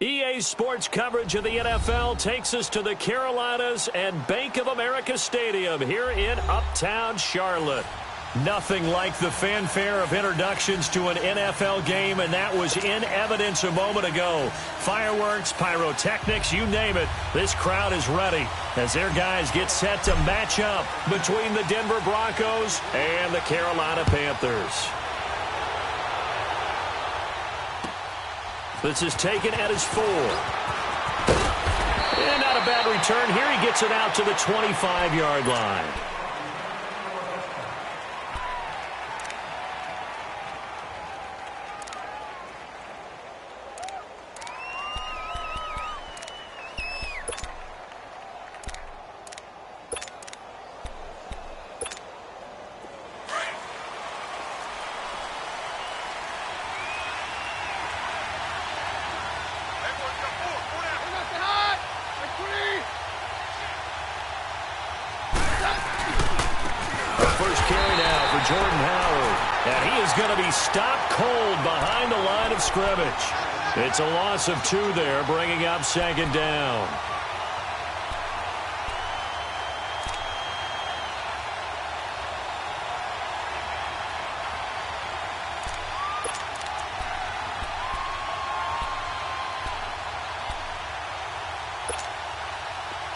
EA Sports coverage of the NFL takes us to the Carolinas and Bank of America Stadium here in Uptown Charlotte. Nothing like the fanfare of introductions to an NFL game, and that was in evidence a moment ago. Fireworks, pyrotechnics, you name it. This crowd is ready as their guys get set to match up between the Denver Broncos and the Carolina Panthers. This is taken at his 4. And not a bad return here. He gets it out to the 25-yard line. Stopped cold behind the line of scrimmage. It's a loss of 2 there, bringing up second down.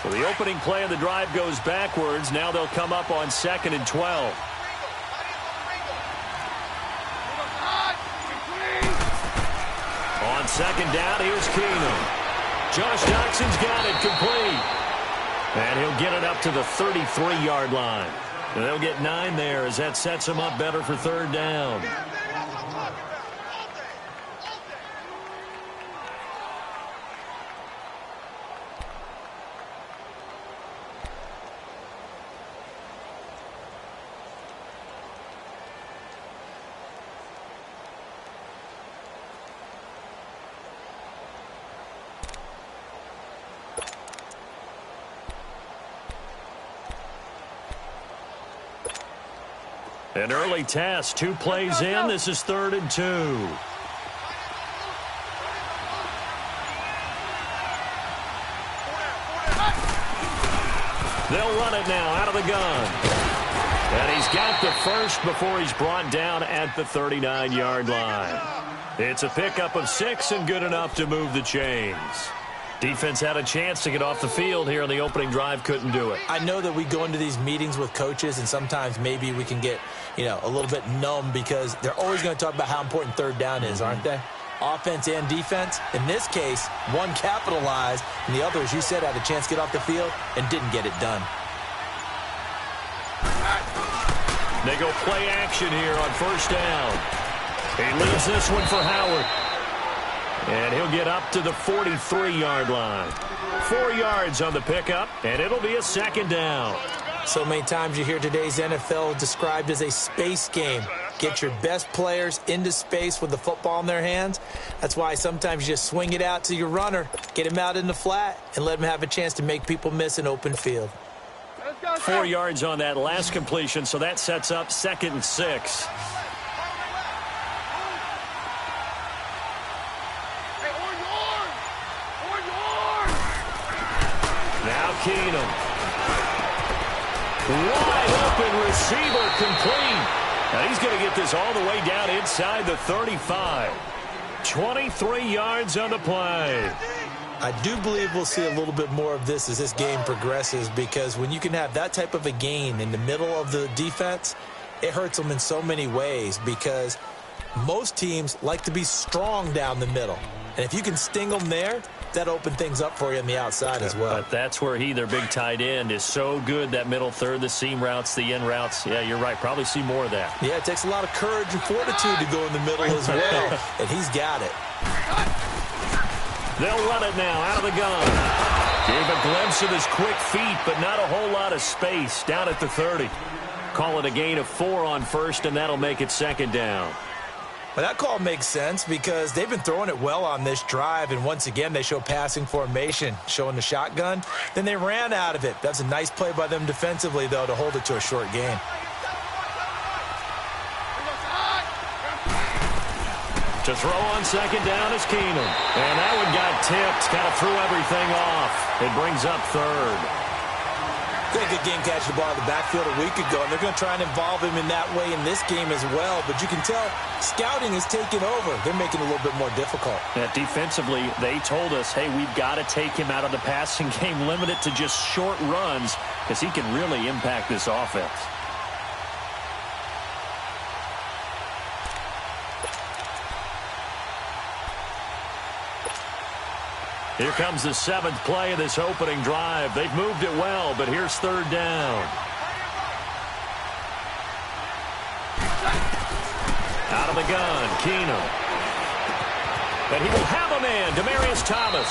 So the opening play of the drive goes backwards. Now they'll come up on 2nd and 12. On second down, here's Keenum. Josh Doxson's got it complete. And he'll get it up to the 33-yard line. And they'll get 9 there as that sets him up better for 3rd down. An early test, 2 plays in. This is 3rd and 2. They'll run it now out of the gun. And he's got the first before he's brought down at the 39-yard line. It's a pickup of 6 and good enough to move the chains. Defense had a chance to get off the field here on the opening drive, couldn't do it. I know that we go into these meetings with coaches, and sometimes maybe we can get, a little bit numb because they're always going to talk about how important 3rd down is, aren't they? Offense and defense. In this case, one capitalized, and the other, as you said, had a chance to get off the field and didn't get it done. They go play action here on 1st down. He leaves this one for Howard. And he'll get up to the 43-yard line. 4 yards on the pickup, and it'll be a 2nd down. So many times you hear today's NFL described as a space game. Get your best players into space with the football in their hands. That's why sometimes you just swing it out to your runner, get him out in the flat, and let him have a chance to make people miss an open field. 4 yards on that last completion, so that sets up 2nd and 6. Now Keenum. Wide open receiver complete. Now he's going to get this all the way down inside the 35. 23 yards on the play. I do believe we'll see a little bit more of this as this game progresses, because when you can have that type of a gain in the middle of the defense, it hurts them in so many ways, because most teams like to be strong down the middle. And if you can sting them there, that opens things up for you on the outside as well. But that's where their big tight end, is so good, that middle third, the seam routes, the in routes. Yeah, you're right. Probably see more of that. Yeah, it takes a lot of courage and fortitude to go in the middle as well, and he's got it. They'll run it now out of the gun. Gave a glimpse of his quick feet, but not a whole lot of space down at the 30. Call it a gain of 4 on 1st, and that'll make it 2nd down. Well, that call makes sense because they've been throwing it well on this drive, and once again they show passing formation, showing the shotgun. Then they ran out of it. That's a nice play by them defensively, though, to hold it to a short gain. To throw on second down is Keenum. And that one got tipped, kind of threw everything off. It brings up third. They had a good game catching the ball in the backfield a week ago, and they're going to try and involve him in that way in this game as well. But you can tell scouting is taking over. They're making it a little bit more difficult. Yeah, defensively, they told us, hey, we've got to take him out of the passing game, limit it to just short runs, because he can really impact this offense. Here comes the 7th play of this opening drive. They've moved it well, but here's third down. Out of the gun, Keenum. And he will have a man, Demaryius Thomas.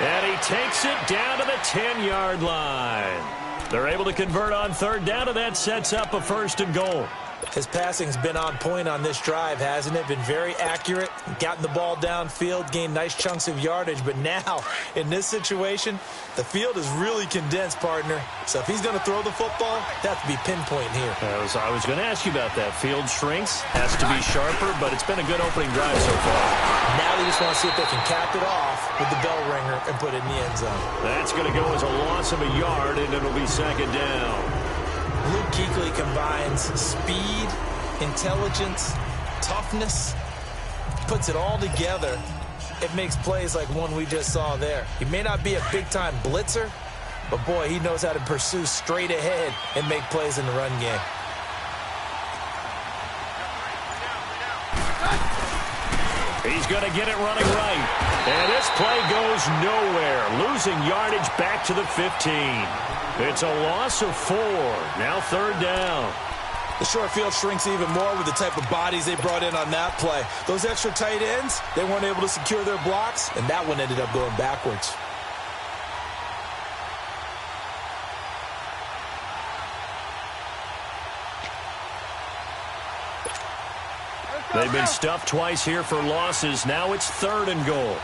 And he takes it down to the 10-yard line. They're able to convert on third down, and that sets up a 1st and goal. His passing's been on point on this drive, hasn't it? Been very accurate, gotten the ball downfield, gained nice chunks of yardage. But now, in this situation, the field is really condensed, partner. So if he's going to throw the football, that has to be pinpoint here. I was going to ask you about that. Field shrinks, has to be sharper, but it's been a good opening drive so far. Now they just want to see if they can cap it off with the bell ringer and put it in the end zone. That's going to go as a loss of a yard, and it'll be second down. Luke Kuechly combines speed, intelligence, toughness, puts it all together. It makes plays like one we just saw there. He may not be a big-time blitzer, but, boy, he knows how to pursue straight ahead and make plays in the run game. He's going to get it running right. And this play goes nowhere, losing yardage back to the 15. It's a loss of 4. Now third down. The short field shrinks even more with the type of bodies they brought in on that play. Those extra tight ends, they weren't able to secure their blocks, and that one ended up going backwards. They've been stuffed twice here for losses. Now it's 3rd and goal.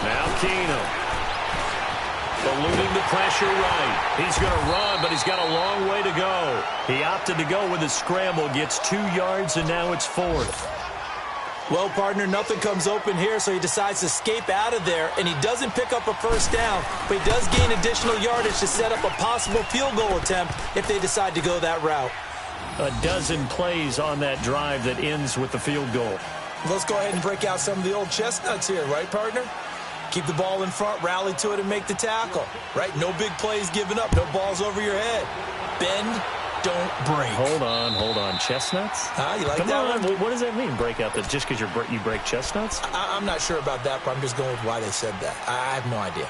Now Keenum. Eluding the pressure right. He's going to run, but he's got a long way to go. He opted to go with a scramble, gets 2 yards, and now it's 4th. Well, partner, nothing comes open here, so he decides to escape out of there, and he doesn't pick up a first down, but he does gain additional yardage to set up a possible field goal attempt if they decide to go that route. A dozen plays on that drive that ends with the field goal. Let's go ahead and break out some of the old chestnuts here, right, partner? Keep the ball in front, rally to it, and make the tackle, right? No big plays given up, no balls over your head. Bend, don't break. Hold on. Chestnuts? You like Come that on. one? What does that mean, break out? Just because you break chestnuts? I'm not sure about that, but I'm just going with why they said that. I have no idea.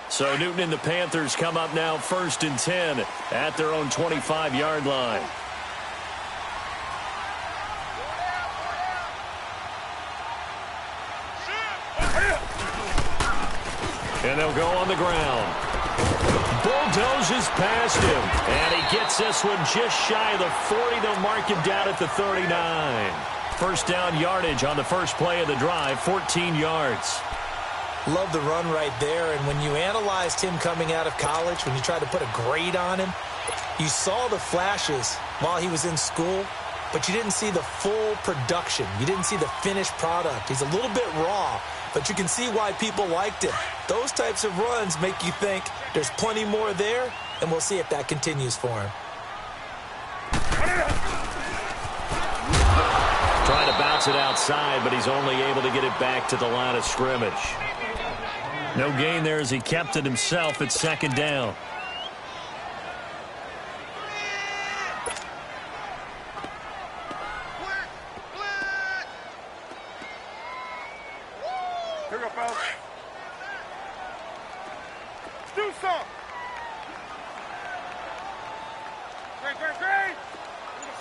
So Newton and the Panthers come up now 1st and 10 at their own 25-yard line. And they'll go on the ground. Bulldozes past him. And he gets this one just shy of the 40. They'll mark him down at the 39. First down yardage on the first play of the drive, 14 yards. Love the run right there, and when you analyzed him coming out of college, when you tried to put a grade on him, you saw the flashes while he was in school, but you didn't see the full production. You didn't see the finished product. He's a little bit raw, but you can see why people liked him. Those types of runs make you think there's plenty more there, and we'll see if that continues for him. Trying to bounce it outside, but he's only able to get it back to the line of scrimmage. No gain there as he kept it himself at 2nd down. Here we go, fellas. Do some. Great.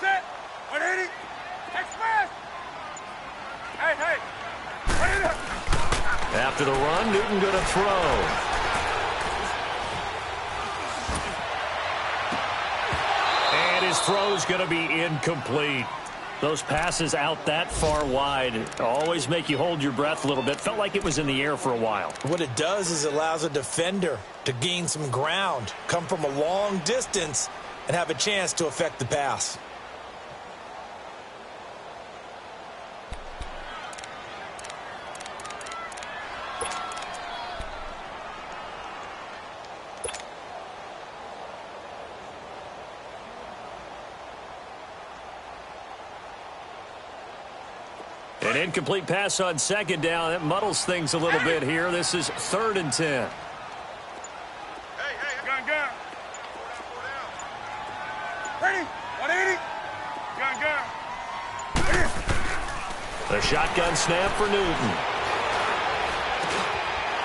Set. 180. Express. Hey. Put it up. After the run, Newton going to throw. And His throw's going to be incomplete. Those passes out that far wide always make you hold your breath a little bit. Felt like it was in the air for a while. What it does is it allows a defender to gain some ground, come from a long distance, and have a chance to affect the pass. An incomplete pass on second down. That muddles things a little bit here. This is 3rd and 10. Hey, gun. Ready? 180. Gun. The shotgun snap for Newton.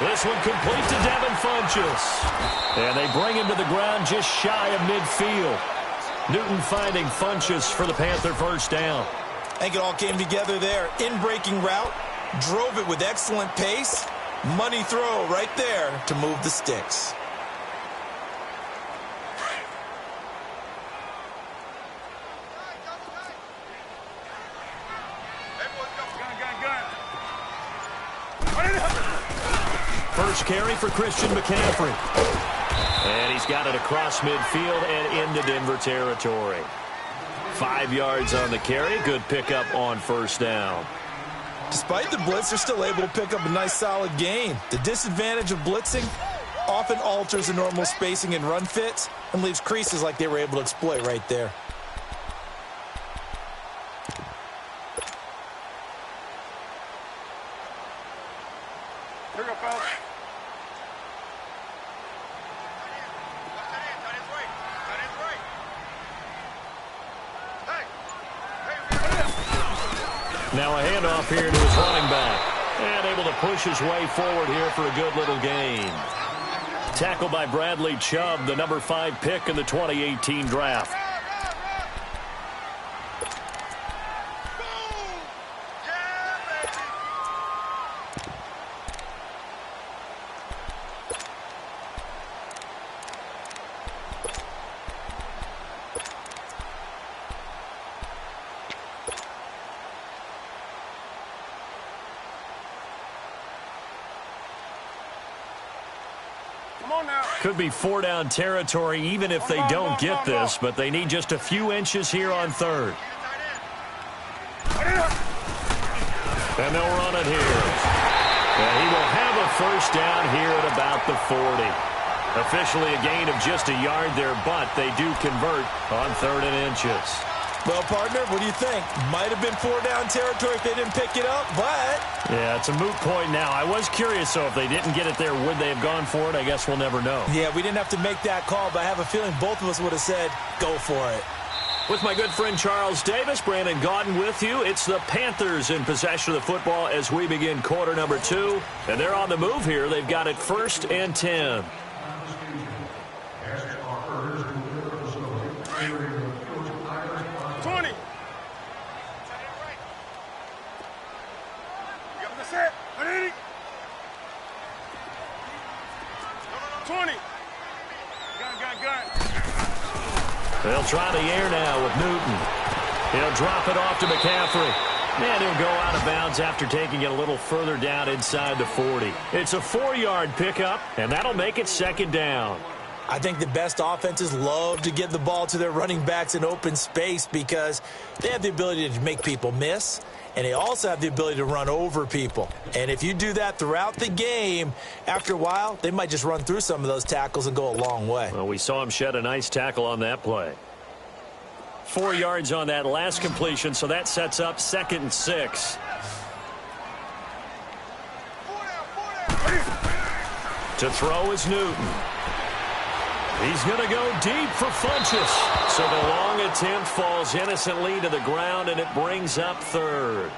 This one complete to Devin Funchess. And they bring him to the ground just shy of midfield. Newton finding Funchess for the Panther first down. I think it all came together there. In-breaking route, drove it with excellent pace. Money throw right there to move the sticks. First carry for Christian McCaffrey. And he's got it across midfield and into Denver territory. 5 yards on the carry. Good pickup on first down. Despite the blitz, they're still able to pick up a nice solid gain. The disadvantage of blitzing often alters the normal spacing and run fits and leaves creases like they were able to exploit right there. Here we go, fellas. Now a handoff here to his running back. And able to push his way forward here for a good little gain. Tackled by Bradley Chubb, the number 5 pick in the 2018 draft. Could be 4-down territory even if they don't get this, but they need just a few inches here on 3rd. And they'll run it here. And he will have a first down here at about the 40. Officially a gain of just a yard there, but they do convert on 3rd and inches. Well, partner, what do you think? Might have been 4-down territory if they didn't pick it up, but... Yeah, it's a moot point now. I was curious, so if they didn't get it there, would they have gone for it? I guess we'll never know. Yeah, we didn't have to make that call, but I have a feeling both of us would have said, go for it. With my good friend Charles Davis, Brandon Gaudin with you. It's the Panthers in possession of the football as we begin quarter number 2. And they're on the move here. They've got it 1st and 10. They'll try the air now with Newton. He'll drop it off to McCaffrey. And he'll go out of bounds after taking it a little further down inside the 40. It's a 4-yard pickup, and that'll make it 2nd down. I think the best offenses love to get the ball to their running backs in open space because they have the ability to make people miss, and they also have the ability to run over people. And if you do that throughout the game, after a while, they might just run through some of those tackles and go a long way. Well, we saw him shed a nice tackle on that play. 4 yards on that last completion, so that sets up 2nd and 6. To throw is Newton. He's going to go deep for Funchess. So the long attempt falls innocently to the ground, and it brings up 3rd.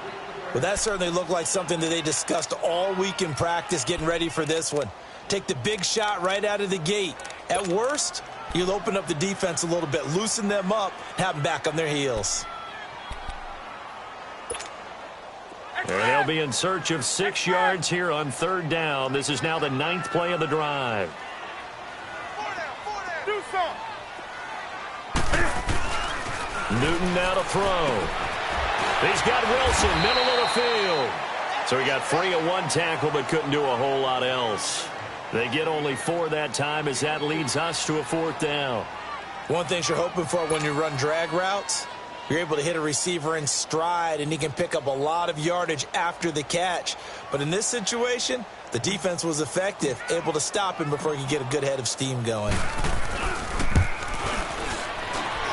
Well, that certainly looked like something that they discussed all week in practice getting ready for this one. Take the big shot right out of the gate. At worst, you'll open up the defense a little bit, loosen them up, have them back on their heels. And they'll be in search of 6 yards here on 3rd down. This is now the 9th play of the drive. Newton now to throw. He's got Wilson, middle of the field. So he got free of one tackle but couldn't do a whole lot else. They get only 4 that time as that leads us to a 4th down. One thing you're hoping for when you run drag routes, you're able to hit a receiver in stride and he can pick up a lot of yardage after the catch. But in this situation, the defense was effective, able to stop him before he could get a good head of steam going.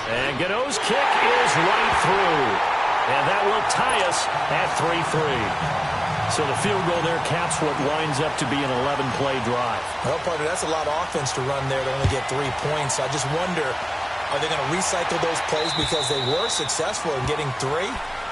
And Gano's kick is right through. And that will tie us at 3-3. So the field goal there caps what winds up to be an 11-play drive. Well, partner, that's a lot of offense to run there to only get 3 points. I just wonder, are they going to recycle those plays because they were successful in getting 3?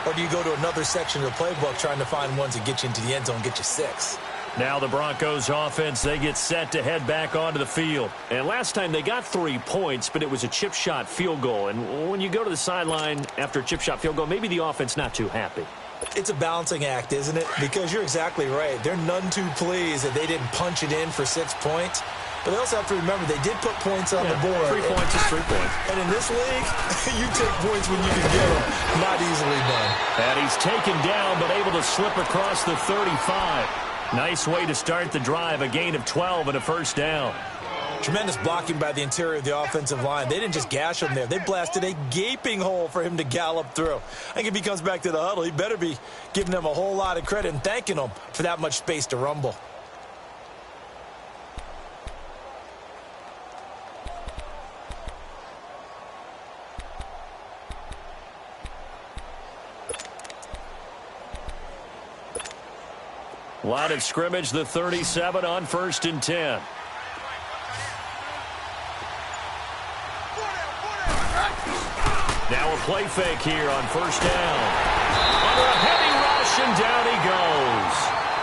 Or do you go to another section of the playbook trying to find ones that get you into the end zone and get you 6? Now the Broncos offense, they get set to head back onto the field. And last time they got 3 points, but it was a chip shot field goal. And when you go to the sideline after a chip shot field goal, maybe the offense not too happy. It's a balancing act, isn't it? Because you're exactly right. They're none too pleased that they didn't punch it in for 6 points. But they also have to remember they did put points on the board. 3 points is 3 points. And in this league, you take points when you can get them. Not easily done. And he's taken down but able to slip across the 35. Nice way to start the drive, a gain of 12 and a 1st down. Tremendous blocking by the interior of the offensive line. They didn't just gash him there. They blasted a gaping hole for him to gallop through. I think if he comes back to the huddle, he better be giving them a whole lot of credit and thanking them for that much space to rumble. Line of scrimmage, the 37 on 1st and 10. Now a play fake here on 1st down. Under a heavy rush, and down he goes.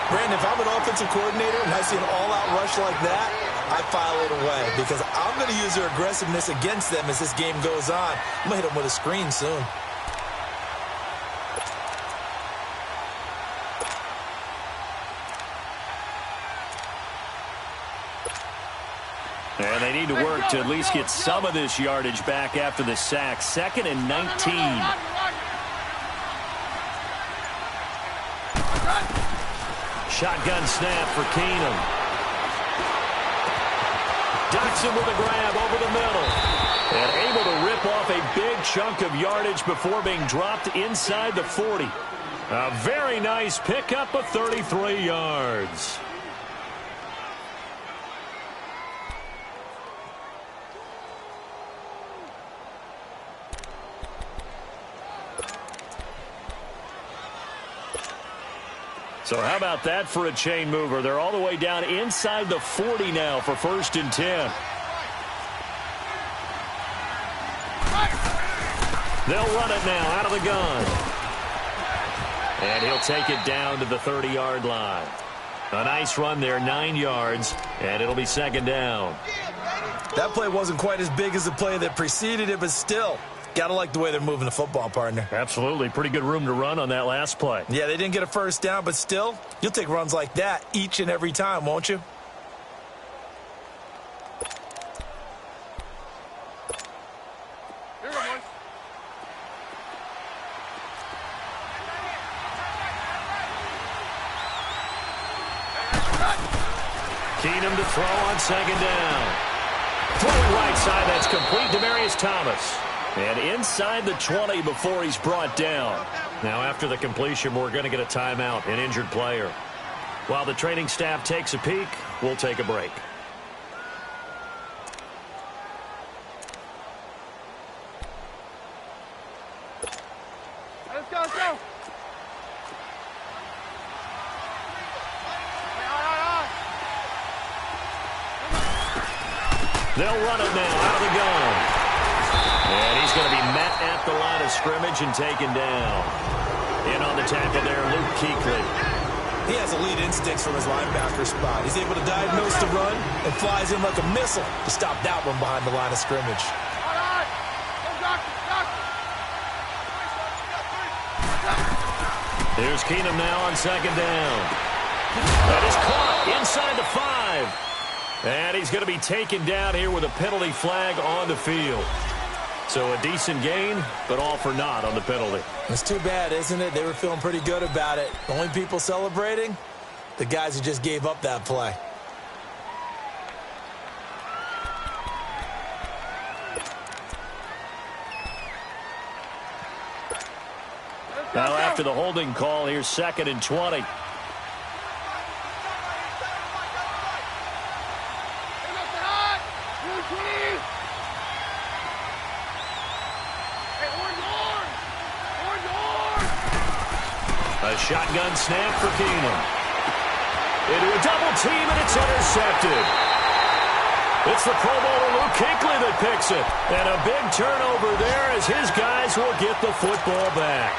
Brandon, if I'm an offensive coordinator and I see an all-out rush like that, I file it away because I'm going to use their aggressiveness against them as this game goes on. I'm going to hit them with a screen soon. And they need to work to at least get some of this yardage back after the sack. 2nd and 19. Shotgun snap for Keenum. Dotson with a grab over the middle. And able to rip off a big chunk of yardage before being dropped inside the 40. A very nice pickup of 33 yards. So how about that for a chain mover? They're all the way down inside the 40 now for 1st and 10. They'll run it now out of the gun. And he'll take it down to the 30-yard line. A nice run there, 9 yards, and it'll be 2nd down. That play wasn't quite as big as the play that preceded it, but still, gotta like the way they're moving the football, partner. Absolutely. Pretty good room to run on that last play. Yeah, they didn't get a 1st down, but still, you'll take runs like that each and every time, won't you? Here we go, boys. Keenum to throw on 2nd down. Throwing right side, that's complete to Demaryius Thomas. And inside the 20 before he's brought down. Now after the completion, we're going to get a timeout, an injured player. While the training staff takes a peek, we'll take a break. Let's go, let's go. They'll run it now out of the gun. And he's going to be met at the line of scrimmage and taken down. In on the tackle there, Luke Kuechly. He has elite instincts from his linebacker spot. He's able to diagnose the run and flies in like a missile to stop that one behind the line of scrimmage. All right. Go, doctor, doctor. Here's Keenum now on 2nd down. That is caught inside the 5. And he's going to be taken down here with a penalty flag on the field. So a decent gain, but all for naught on the penalty. It's too bad, isn't it? They were feeling pretty good about it. The only people celebrating, the guys who just gave up that play. Now after the holding call, here's 2nd and 20. A shotgun snap for Keenum. Into a double team, and it's intercepted. It's the Pro Bowler Luke Kuechly that picks it. And a big turnover there as his guys will get the football back.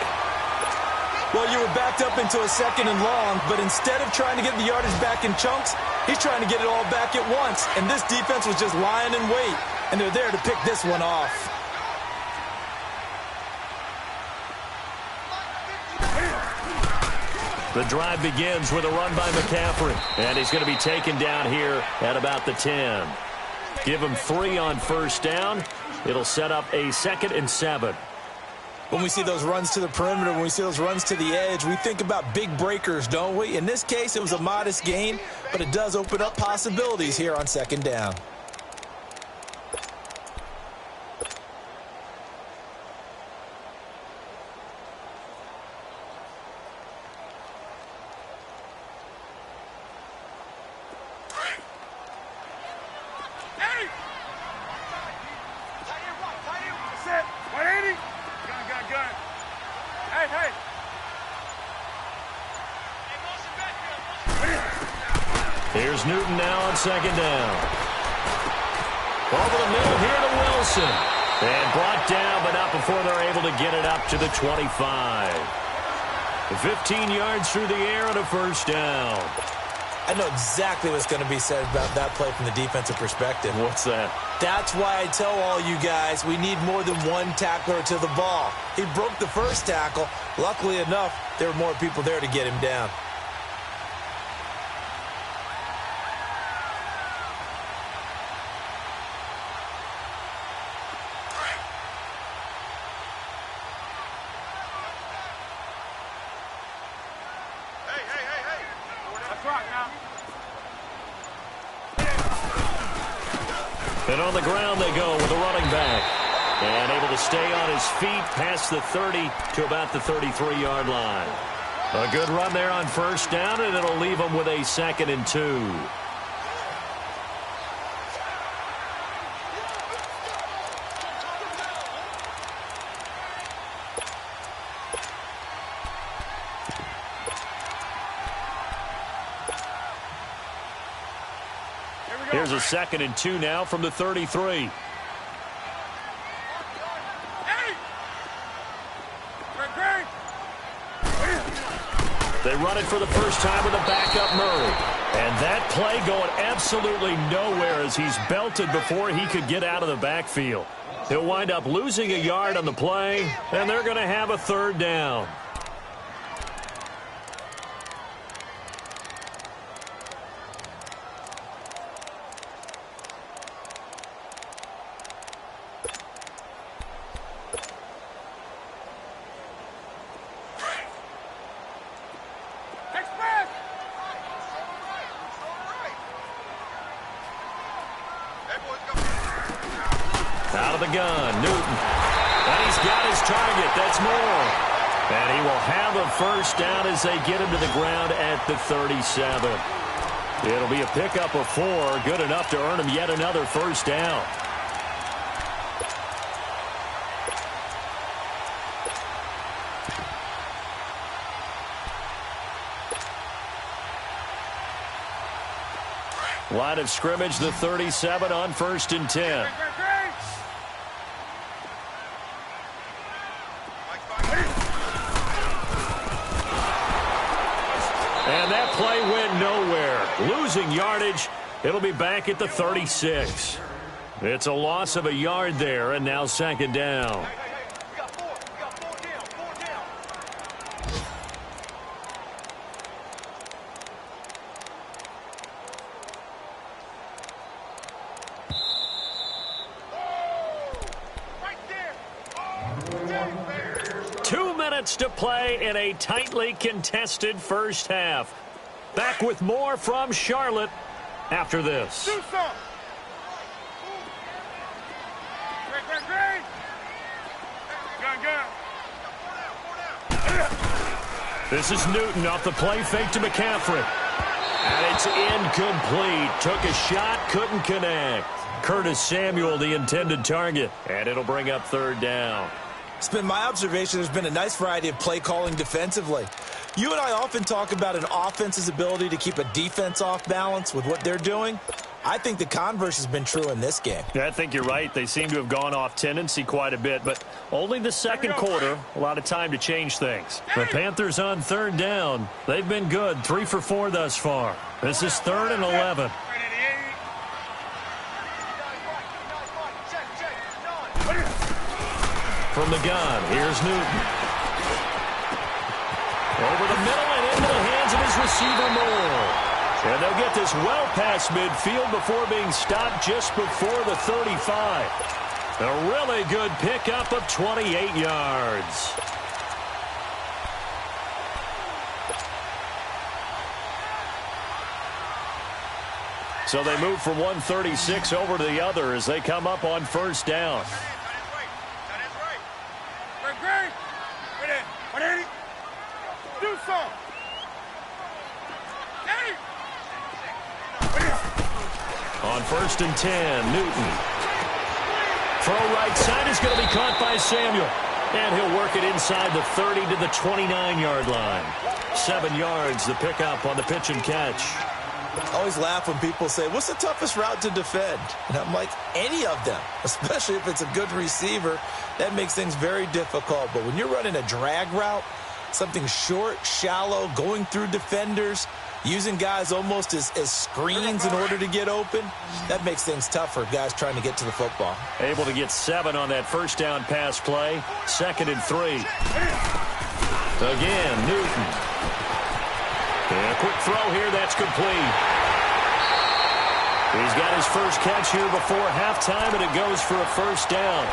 Well, you were backed up into a 2nd and long, but instead of trying to get the yardage back in chunks, he's trying to get it all back at once. And this defense was just lying in wait, and they're there to pick this one off. The drive begins with a run by McCaffrey, and he's going to be taken down here at about the 10. Give him 3 on 1st down. It'll set up a 2nd and 7. When we see those runs to the perimeter, when we see those runs to the edge, we think about big breakers, don't we? In this case, it was a modest gain, but it does open up possibilities here on 2nd down. Here's Newton now on 2nd down. Over the middle here to Wilson. And brought down, but not before they're able to get it up to the 25. 15 yards through the air and a 1st down. I know exactly what's going to be said about that play from the defensive perspective. What's that? That's why I tell all you guys we need more than one tackler to the ball. He broke the 1st tackle. Luckily enough, there were more people there to get him down. And on the ground they go with a running back. And able to stay on his feet past the 30 to about the 33-yard line. A good run there on 1st down, and it'll leave him with a 2nd and 2. Here's a 2nd and 2 now from the 33. They run it for the first time with a backup Murray. And that play going absolutely nowhere as he's belted before he could get out of the backfield. He'll wind up losing a yard on the play, and they're going to have a 3rd down. Out of the gun, Newton. And he's got his target. That's more. And he will have a 1st down as they get him to the ground at the 37. It'll be a pickup of 4. Good enough to earn him yet another 1st down. Line of scrimmage, the 37 on 1st and 10. And that play went nowhere. Losing yardage. It'll be back at the 36. It's a loss of a yard there, and now 2nd down. minutes to play in a tightly contested first half. Back with more from Charlotte after this. Do some. Great. Gun. This is Newton off the play fake to McCaffrey. And it's incomplete. Took a shot, couldn't connect. Curtis Samuel, the intended target. And it'll bring up third down. It's been my observation there's been a nice variety of play calling defensively. You and I often talk about an offense's ability to keep a defense off balance with what they're doing. I think the converse has been true in this game. Yeah, I think you're right. They seem to have gone off tendency quite a bit, but only the second quarter, a lot of time to change things. The Panthers on third down. They've been good, 3 for 4 thus far. This is 3rd and 11. From the gun, here's Newton. Over the middle and into the hands of his receiver, Moore. And they'll get this well past midfield before being stopped just before the 35. A really good pickup of 28 yards. So they move from 136 over to the other as they come up on first down. Do some. On 1st and 10, Newton. Throw right side is going to be caught by Samuel. And he'll work it inside the 30 to the 29-yard line. 7 yards, the pickup on the pitch and catch. I always laugh when people say, what's the toughest route to defend? And I'm like, any of them, especially if it's a good receiver. That makes things very difficult. But when you're running a drag route, something short, shallow, going through defenders, using guys almost as screens in order to get open, that makes things tough for guys trying to get to the football. Able to get 7 on that first down pass play. 2nd and 3. Again, Newton. And a quick throw here, that's complete. He's got his first catch here before halftime, and it goes for a first down.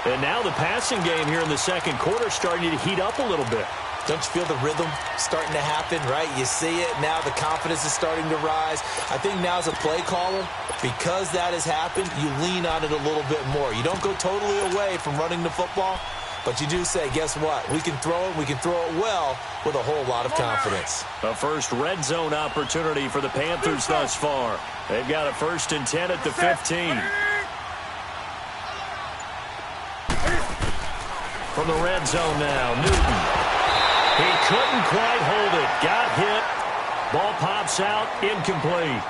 And now the passing game here in the second quarter starting to heat up a little bit. Don't you feel the rhythm starting to happen, right? You see it. Now the confidence is starting to rise. I think now as a play caller, because that has happened, you lean on it a little bit more. You don't go totally away from running the football, but you do say, guess what? We can throw it. We can throw it well with a whole lot of confidence. A first red zone opportunity for the Panthers thus far. They've got a 1st and 10 at the 15. From the red zone now, Newton. He couldn't quite hold it. Got hit. Ball pops out. Incomplete.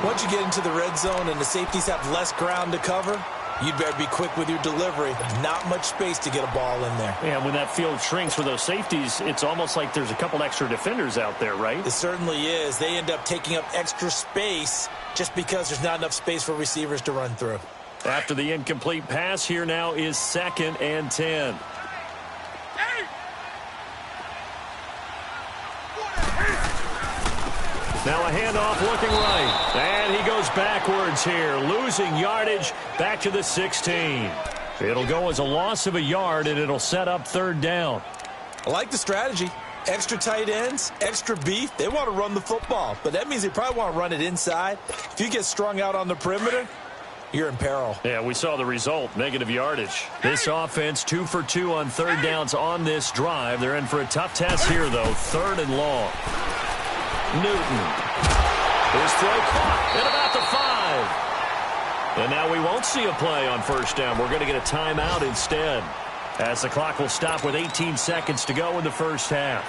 Once you get into the red zone and the safeties have less ground to cover, you'd better be quick with your delivery. Not much space to get a ball in there. Yeah, when that field shrinks for those safeties, it's almost like there's a couple extra defenders out there, right? It certainly is. They end up taking up extra space just because there's not enough space for receivers to run through. After the incomplete pass, here now is 2nd and 10. Now a handoff looking right. And he goes backwards here, losing yardage back to the 16. It'll go as a loss of a yard, and it'll set up 3rd down. I like the strategy. Extra tight ends, extra beef. They want to run the football, but that means they probably want to run it inside. If you get strung out on the perimeter, you're in peril. Yeah, we saw the result, negative yardage. This offense 2 for 2 on 3rd downs on this drive. They're in for a tough test here, though, 3rd and long. Newton. His throw caught at about the 5. And now we won't see a play on 1st down. We're going to get a timeout instead, as the clock will stop with 18 seconds to go in the first half.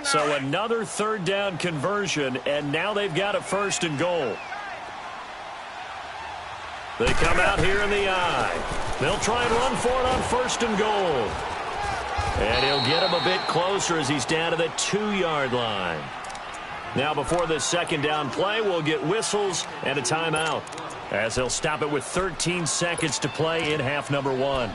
So another 3rd down conversion, and now they've got a 1st and goal. They come out here in the eye. They'll try and run for it on 1st and goal. And he'll get him a bit closer as he's down to the 2-yard line. Now before the 2nd down play, we'll get whistles and a timeout, as they'll stop it with 13 seconds to play in half number 1.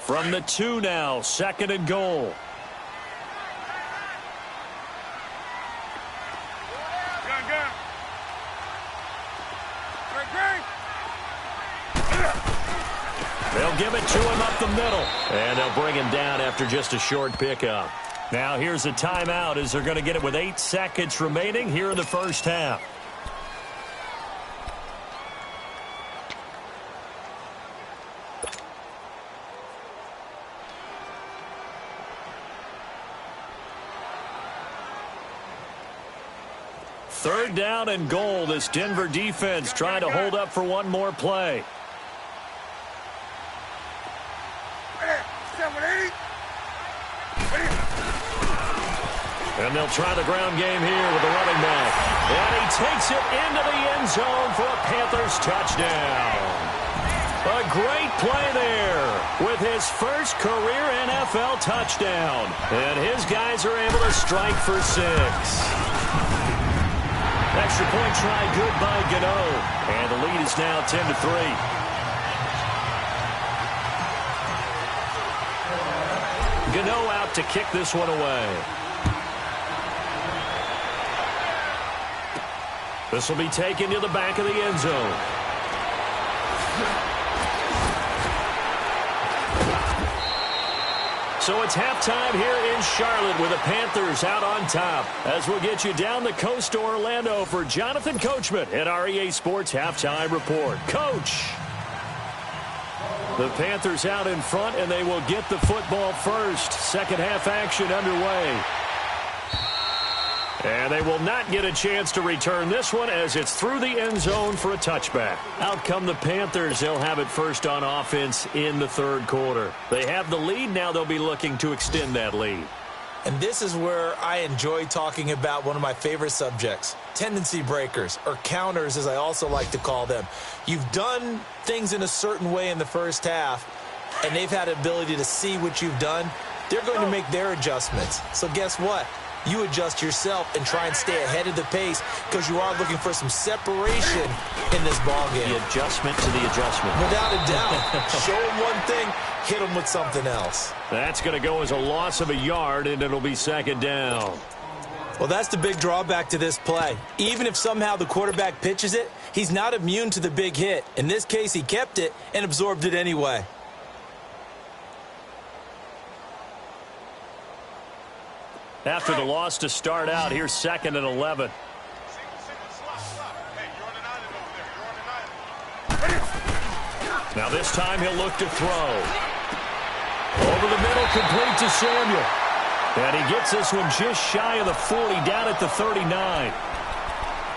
From the 2 now, 2nd and goal. Gun. Great. They'll give it to him up the middle. And they'll bring him down after just a short pickup. Now here's a timeout as they're going to get it with 8 seconds remaining here in the first half. Third down and goal. This Denver defense trying to hold up for one more play. And they'll try the ground game here with the running back. And he takes it into the end zone for a Panthers touchdown. A great play there with his first career NFL touchdown. And his guys are able to strike for 6. Extra point try good by Gano. And the lead is now 10-3. Gano out to kick this one away. This will be taken to the back of the end zone. So it's halftime here in Charlotte with the Panthers out on top. As we'll get you down the coast to Orlando for Jonathan Coachman at our EA Sports Halftime Report. Coach! The Panthers out in front, and they will get the football first. Second half action underway. And they will not get a chance to return this one as it's through the end zone for a touchback. Out come the Panthers. They'll have it first on offense in the third quarter. They have the lead. Now they'll be looking to extend that lead. And this is where I enjoy talking about one of my favorite subjects, tendency breakers, or counters as I also like to call them. You've done things in a certain way in the first half, and they've had the ability to see what you've done. They're going to make their adjustments. So guess what? You adjust yourself and try and stay ahead of the pace because you are looking for some separation in this ball game. The adjustment to the adjustment. Without a doubt. Show them one thing, hit them with something else. That's going to go as a loss of a yard, and it'll be second down. Well, that's the big drawback to this play. Even if somehow the quarterback pitches it, he's not immune to the big hit. In this case, he kept it and absorbed it anyway. After the loss to start out, here's 2nd and 11. Now this time he'll look to throw. Over the middle, complete to Samuel. And he gets this one just shy of the 40, down at the 39.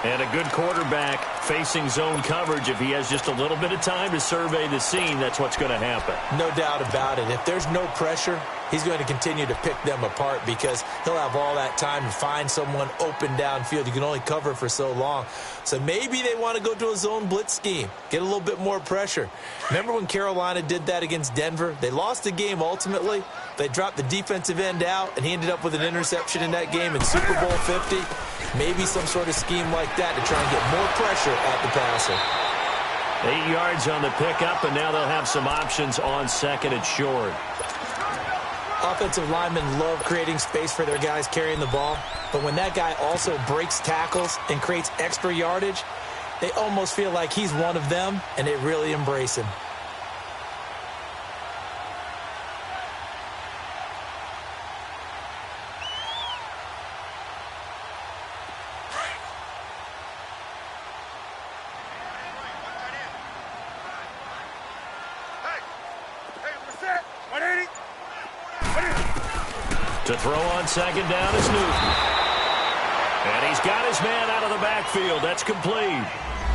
And a good quarterback facing zone coverage. If he has just a little bit of time to survey the scene, that's what's going to happen. No doubt about it. If there's no pressure, he's going to continue to pick them apart because he'll have all that time to find someone open downfield. You can only cover for so long. So maybe they want to go to a zone blitz scheme, get a little bit more pressure. Remember when Carolina did that against Denver? They lost the game ultimately. They dropped the defensive end out, and he ended up with an interception in that game in Super Bowl 50. Maybe some sort of scheme like that to try and get more pressure at the passer. 8 yards on the pickup, and now they'll have some options on 2nd and short. Offensive linemen love creating space for their guys carrying the ball, but when that guy also breaks tackles and creates extra yardage, they almost feel like he's one of them, and they really embrace him. To throw on 2nd down is Newton. And he's got his man out of the backfield. That's complete.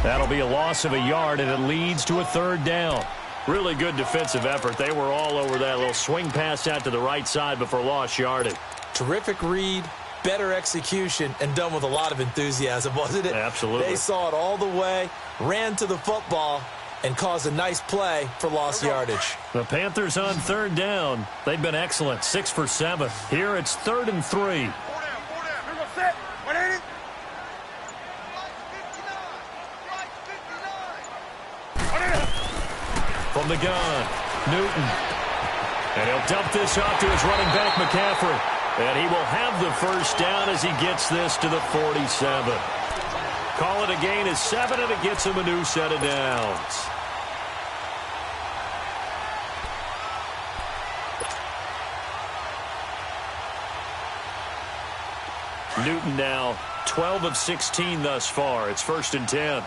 That'll be a loss of a yard, and it leads to a 3rd down. Really good defensive effort. They were all over that little swing pass out to the right side before lost yardage. Terrific read, better execution, and done with a lot of enthusiasm, wasn't it? Absolutely. They saw it all the way, ran to the football, and caused a nice play for lost yardage. The Panthers on 3rd down. They've been excellent, 6 for 7. Here it's 3rd and 3. From the gun, Newton. And he'll dump this off to his running back, McCaffrey. And he will have the first down as he gets this to the 47. Call it a gain of 7, and it gets him a new set of downs. Newton now 12 of 16 thus far. It's 1st and 10.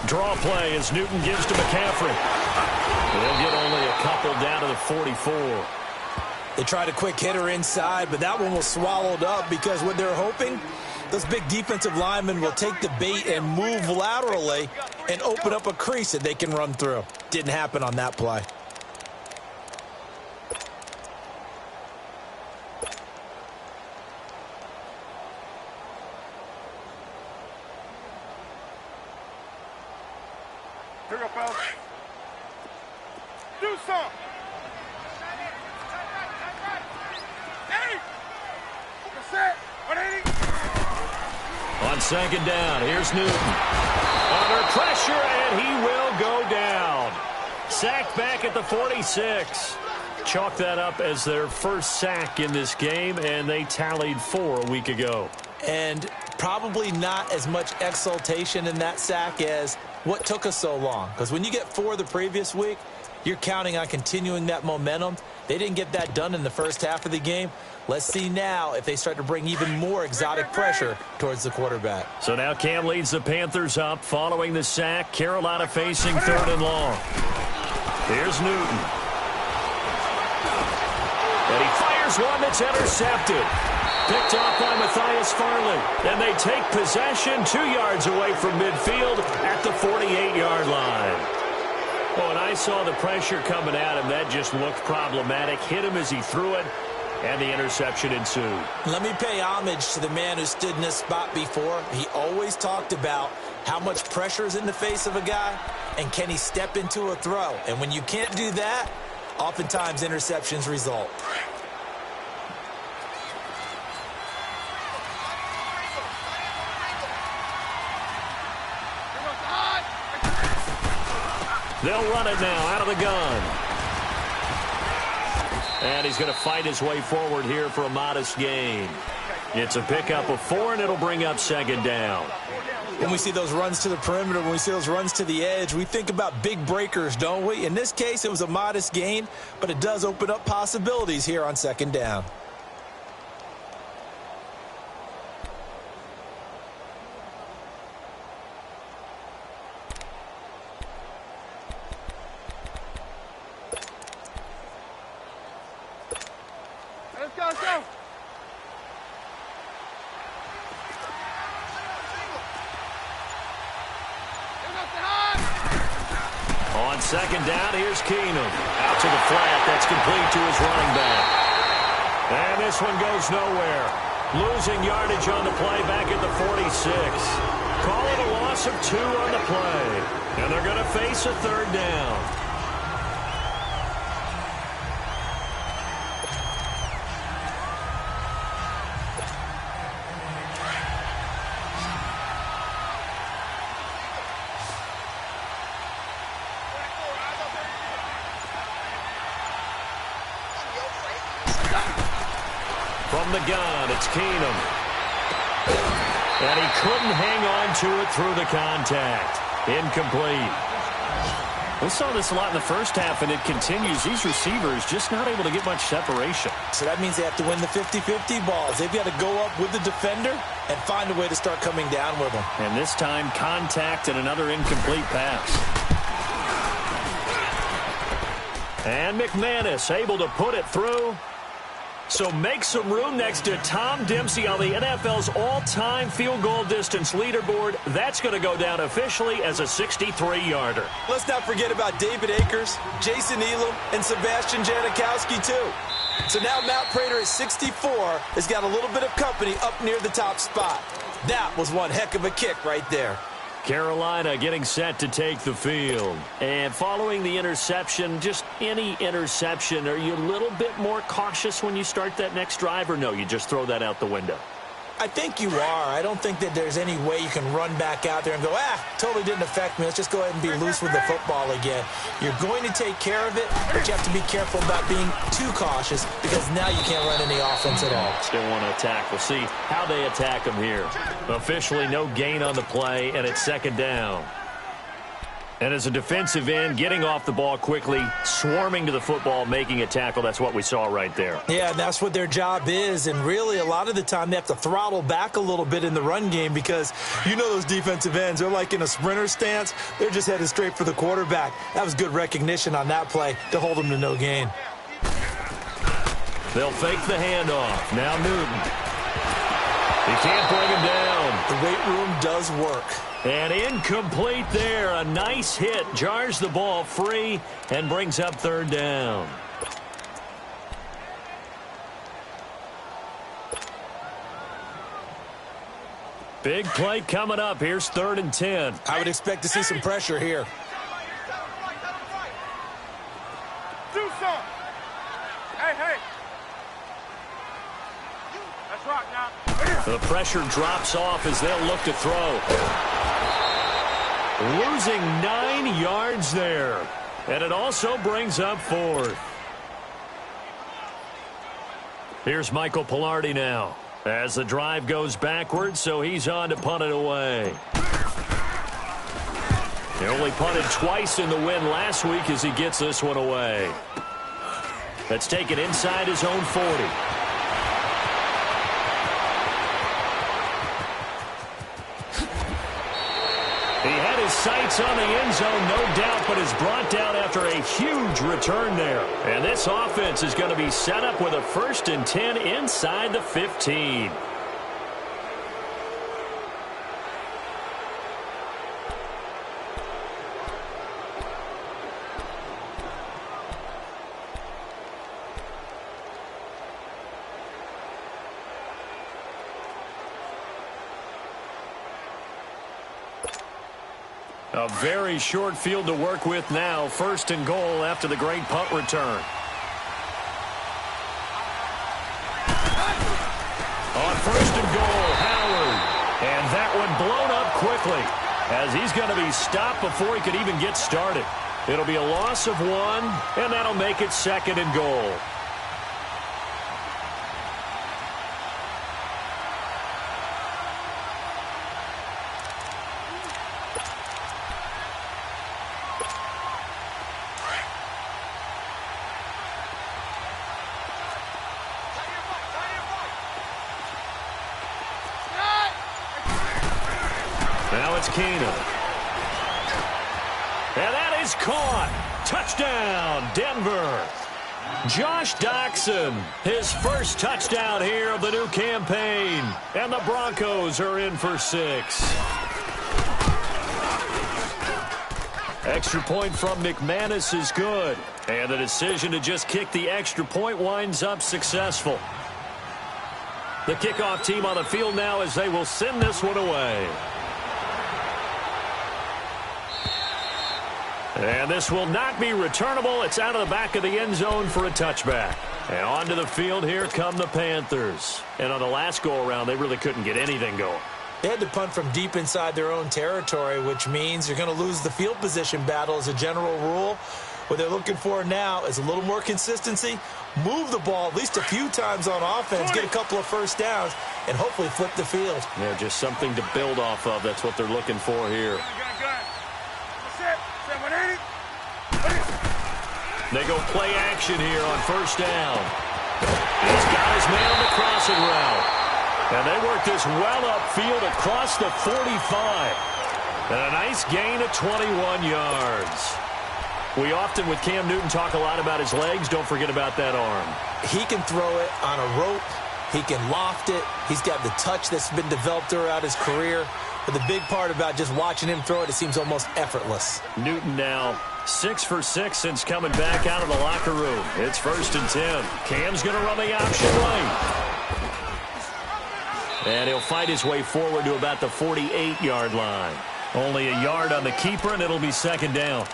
Draw play as Newton gives to McCaffrey. They'll get only a couple down to the 44. They tried a quick hitter inside, but that one was swallowed up because what they're hoping, those big defensive linemen will take the bait and move laterally and open up a crease that they can run through. Didn't happen on that play. Here we go, fellas. Do something. Hey! Set. 180. On 2nd down, here's Newton. Under pressure, and he will go down. Sacked back at the 46. Chalk that up as their first sack in this game, and they tallied 4 a week ago. And probably not as much exultation in that sack as what took us so long. Because when you get 4 the previous week, you're counting on continuing that momentum. They didn't get that done in the first half of the game. Let's see now if they start to bring even more exotic pressure towards the quarterback. So now Cam leads the Panthers up following the sack. Carolina facing 3rd and long. Here's Newton. And he fires one that's intercepted. Picked off by Matthias Farley. And they take possession 2 yards away from midfield at the 48-yard line. Oh, and I saw the pressure coming at him. That just looked problematic. Hit him as he threw it, and the interception ensued. Let me pay homage to the man who stood in this spot before. He always talked about how much pressure is in the face of a guy, and can he step into a throw. And when you can't do that, oftentimes interceptions result. They'll run it now out of the gun. And he's going to fight his way forward here for a modest gain. It's a pickup of 4, and it'll bring up 2nd down. When we see those runs to the perimeter, when we see those runs to the edge, we think about big breakers, don't we? In this case, it was a modest gain, but it does open up possibilities here on 2nd down. Let's go. On 2nd down, here's Keenum. Out to the flat. That's complete to his running back. And this one goes nowhere. Losing yardage on the play back at the 46. Call it a loss of 2 on the play. And they're going to face a 3rd down. From the gun, it's Keenum. And he couldn't hang on to it through the contact. Incomplete. We saw this a lot in the first half, and it continues. These receivers just not able to get much separation. So that means they have to win the 50-50 balls. They've got to go up with the defender and find a way to start coming down with them. And this time, contact and another incomplete pass. And McManus able to put it through. So make some room next to Tom Dempsey on the NFL's all-time field goal distance leaderboard. That's going to go down officially as a 63-yarder. Let's not forget about David Akers, Jason Elam, and Sebastian Janikowski, too. So now Matt Prater at 64 has got a little bit of company up near the top spot. That was one heck of a kick right there. Carolina getting set to take the field. And following the interception, just any interception, are you a little bit more cautious when you start that next drive, or no, you just throw that out the window? I think you are. I don't think that there's any way you can run back out there and go, totally didn't affect me. Let's just go ahead and be loose with the football again. You're going to take care of it, but you have to be careful about being too cautious because now you can't run any offense at all. Still want to attack. We'll see how they attack them here. Officially no gain on the play, and it's second down. And as a defensive end, getting off the ball quickly, swarming to the football, making a tackle, that's what we saw right there. Yeah, that's what their job is. And really, a lot of the time, they have to throttle back a little bit in the run game because you know those defensive ends, they're like in a sprinter stance. They're just headed straight for the quarterback. That was good recognition on that play to hold them to no gain. They'll fake the handoff. Now Newton. He can't bring him down. The weight room does work. And incomplete there. A nice hit. Jars the ball free and brings up third down. Big play coming up. Here's 3rd and 10. I would expect to see some pressure here. Do something. Hey. That's right now. The pressure drops off as they'll look to throw. Losing 9 yards there. And it also brings up 4th. Here's Michael Pilardi now. As the drive goes backwards, so he's on to punt it away. He only punted twice in the win last week as he gets this one away. That's taken inside his own 40. He had his sights on the end zone, no doubt, but is brought down after a huge return there. And this offense is going to be set up with a 1st and 10 inside the 15. A very short field to work with now. 1st and goal after the great punt return. On 1st and goal, Howard. And that one blown up quickly as he's going to be stopped before he could even get started. It'll be a loss of 1, and that'll make it 2nd and goal. Now it's Keenum. And that is caught. Touchdown, Denver. Josh Doctson, his first touchdown here of the new campaign. And the Broncos are in for 6. Extra point from McManus is good. And the decision to just kick the extra point winds up successful. The kickoff team on the field now as they will send this one away. And this will not be returnable. It's out of the back of the end zone for a touchback. And onto the field, here come the Panthers. And on the last go-around, they really couldn't get anything going. They had to punt from deep inside their own territory, which means you're going to lose the field position battle as a general rule. What they're looking for now is a little more consistency, move the ball at least a few times on offense, get a couple of first downs, and hopefully flip the field. Yeah, just something to build off of. That's what they're looking for here. They go play action here on 1st down. He's got his man on the crossing route. And they work this well upfield across the 45. And a nice gain of 21 yards. We often, with Cam Newton, talk a lot about his legs. Don't forget about that arm. He can throw it on a rope. He can loft it. He's got the touch that's been developed throughout his career. But the big part about just watching him throw it, it seems almost effortless. Newton now 6 for 6 since coming back out of the locker room. It's 1st and 10. Cam's going to run the option right. And he'll fight his way forward to about the 48-yard line. Only a yard on the keeper, and it'll be 2nd down.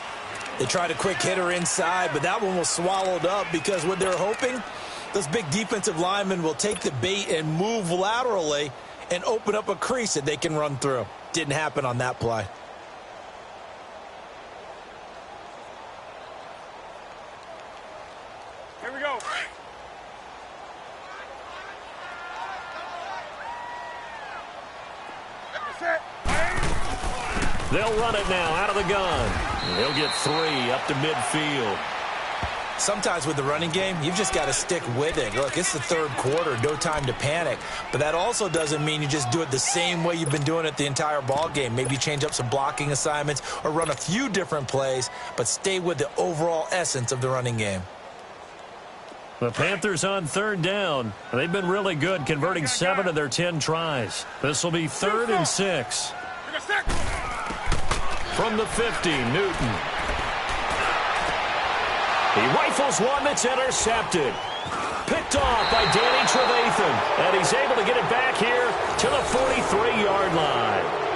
They tried a quick hitter inside, but that one was swallowed up because what they're hoping, those big defensive linemen will take the bait and move laterally and open up a crease that they can run through. Didn't happen on that play. Here we go. Set. They'll run it now out of the gun. He'll get 3 up to midfield. Sometimes with the running game, you've just got to stick with it. Look, it's the third quarter, no time to panic. But that also doesn't mean you just do it the same way you've been doing it the entire ball game. Maybe change up some blocking assignments or run a few different plays, but stay with the overall essence of the running game. The Panthers on third down. They've been really good, converting 7 of their 10 tries. This will be 3rd and 6. From the 50, Newton. He rifles one that's intercepted. Picked off by Danny Trevathan. And he's able to get it back here to the 43-yard line.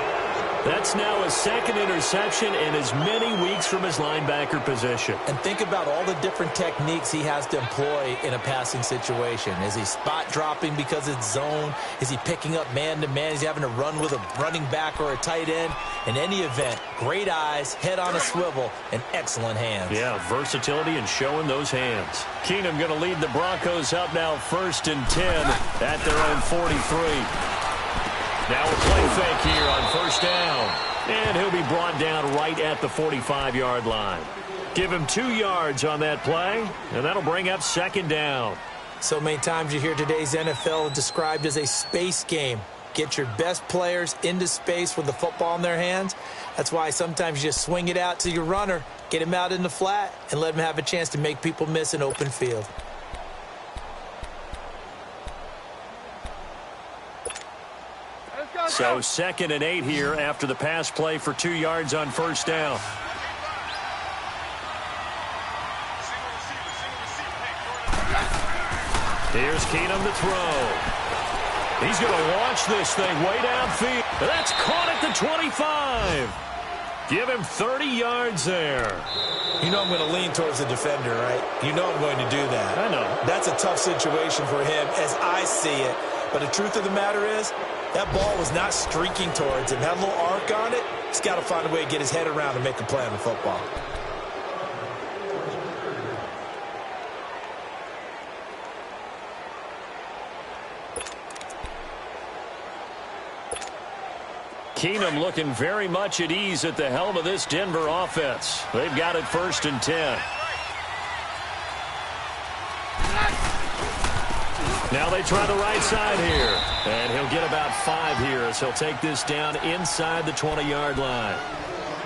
That's now his 2nd interception in as many weeks from his linebacker position. And think about all the different techniques he has to employ in a passing situation. Is he spot dropping because it's zone? Is he picking up man-to-man? Is he having to run with a running back or a tight end? In any event, great eyes, head on a swivel, and excellent hands. Yeah, versatility and showing those hands. Keenum going to lead the Broncos up now 1st and 10 at their own 43. Now a play fake here on 1st down. And he'll be brought down right at the 45-yard line. Give him 2 yards on that play, and that'll bring up 2nd down. So many times you hear today's NFL described as a space game. Get your best players into space with the football in their hands. That's why sometimes you just swing it out to your runner, get him out in the flat, and let him have a chance to make people miss an open field. So 2nd and 8 here after the pass play for 2 yards on 1st down. Here's Keenum to throw. He's going to launch this thing way downfield. That's caught at the 25. Give him 30 yards there. You know I'm going to lean towards the defender, right? You know I'm going to do that. I know. That's a tough situation for him as I see it. But the truth of the matter is, that ball was not streaking towards him. Had a little arc on it. He's got to find a way to get his head around and make a play on the football. Keenum looking very much at ease at the helm of this Denver offense. They've got it 1st and 10. Now they try the right side here. And he'll get about 5 here as he'll take this down inside the 20-yard line.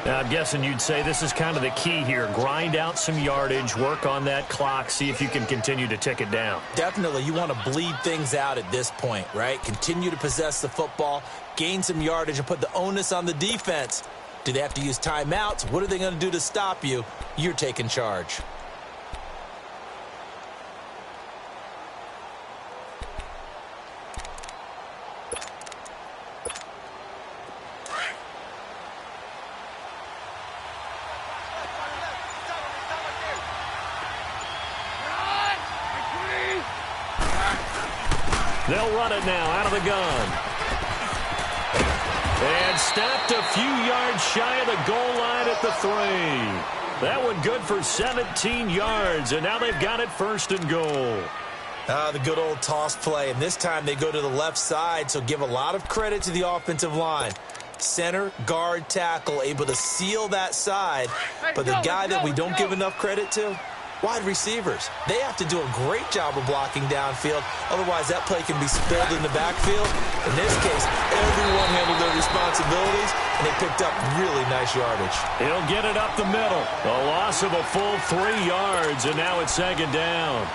Now, I'm guessing you'd say this is kind of the key here. Grind out some yardage, work on that clock, see if you can continue to tick it down. Definitely. You want to bleed things out at this point, right? Continue to possess the football, gain some yardage, and put the onus on the defense. Do they have to use timeouts? What are they going to do to stop you? You're taking charge. They'll run it now out of the gun. And stopped a few yards shy of the goal line at the 3. That one good for 17 yards, and now they've got it 1st and goal. The good old toss play, and this time they go to the left side, so give a lot of credit to the offensive line. Center, guard, tackle, able to seal that side, but the guy that we don't give enough credit to, wide receivers. They have to do a great job of blocking downfield. Otherwise, that play can be spilled in the backfield. In this case, everyone handled their responsibilities, and they picked up really nice yardage. He'll get it up the middle. A loss of a full 3 yards, and now it's 2nd down.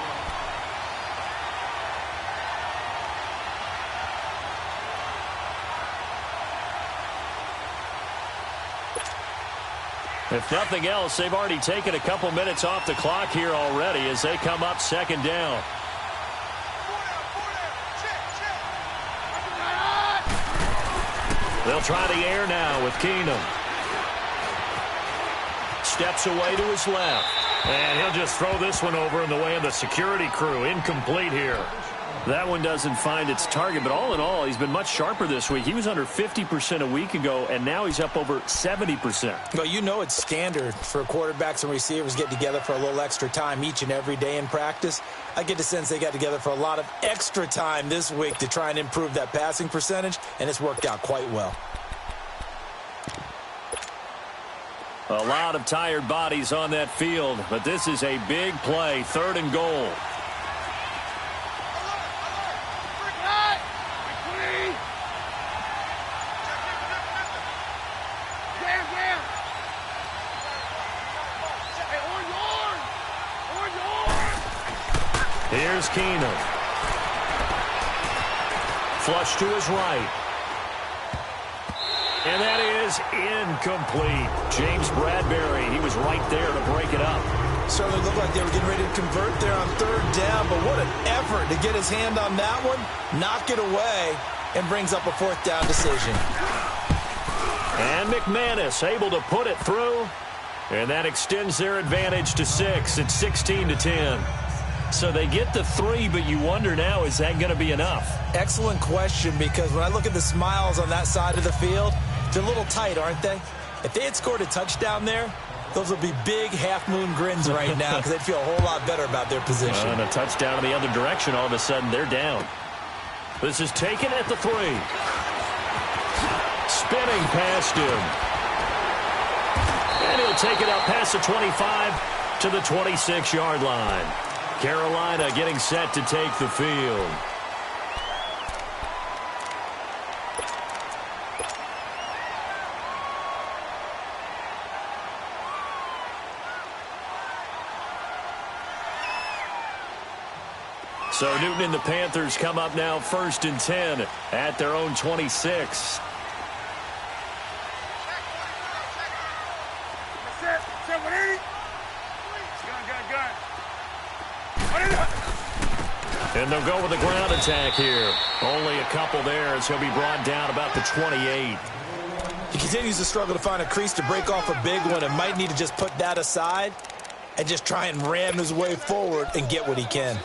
If nothing else, they've already taken a couple minutes off the clock here already as they come up 2nd down. They'll try the air now with Keenum. Steps away to his left. And he'll just throw this one over in the way of the security crew. Incomplete here. That one doesn't find its target, but all in all, he's been much sharper this week. He was under 50% a week ago, and now he's up over 70%. Well, you know it's standard for quarterbacks and receivers get together for a little extra time each and every day in practice. I get the sense they got together for a lot of extra time this week to try and improve that passing percentage, and it's worked out quite well. A lot of tired bodies on that field, but this is a big play, 3rd and goal. Here's Keenum. Flush to his right. And that is incomplete. James Bradbury, he was right there to break it up. Certainly looked like they were getting ready to convert there on 3rd down, but what an effort to get his hand on that one, knock it away, and brings up a 4th down decision. And McManus able to put it through, and that extends their advantage to 6. It's 16-10. So they get the 3, but you wonder now, is that going to be enough? Excellent question, because when I look at the smiles on that side of the field, they're a little tight, aren't they? If they had scored a touchdown there, those would be big half-moon grins right now because they'd feel a whole lot better about their position. And a touchdown in the other direction, all of a sudden they're down. This is taken at the 3. Spinning past him. And he'll take it out past the 25 to the 26-yard line. Carolina getting set to take the field. So Newton and the Panthers come up now 1st and 10 at their own 26. And they'll go with the ground attack here. Only a couple there as he'll be brought down about the 28. He continues to struggle to find a crease to break off a big one and might need to just put that aside and just try and ram his way forward and get what he can.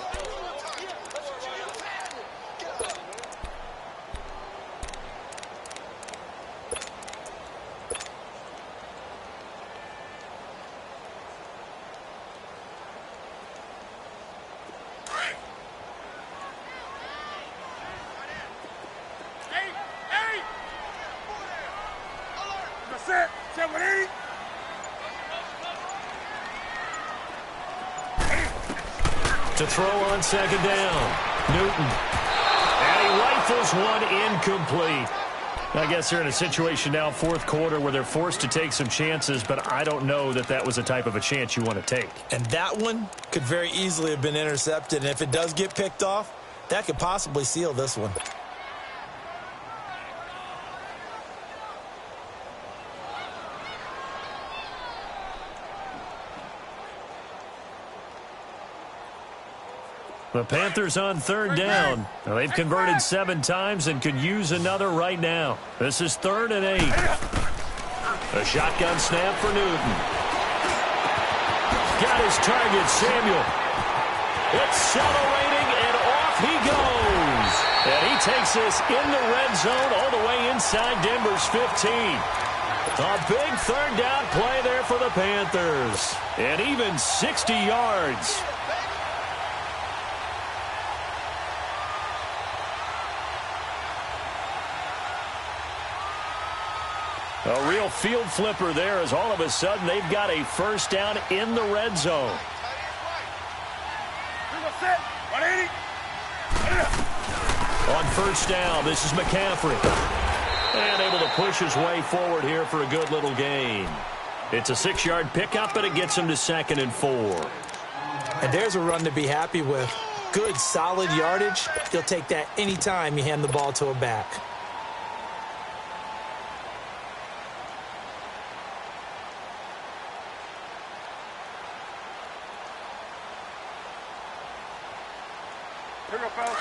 To throw on 2nd down. Newton. And he rifles one incomplete. I guess they're in a situation now, 4th quarter, where they're forced to take some chances, but I don't know that that was the type of a chance you want to take. And that one could very easily have been intercepted, and if it does get picked off, that could possibly seal this one. The Panthers on 3rd down. Now, they've converted 7 times and could use another right now. This is 3rd and 8. A shotgun snap for Newton. Got his target, Samuel. Accelerating, and off he goes. And he takes this in the red zone all the way inside Denver's 15. A big 3rd down play there for the Panthers. And even 60 yards. A real field flipper there as all of a sudden they've got a 1st down in the red zone. On 1st down, this is McCaffrey. And able to push his way forward here for a good little gain. It's a 6-yard pickup, but it gets him to 2nd and 4. And there's a run to be happy with. Good, solid yardage. You'll take that anytime you hand the ball to a back. Here we go, fellas.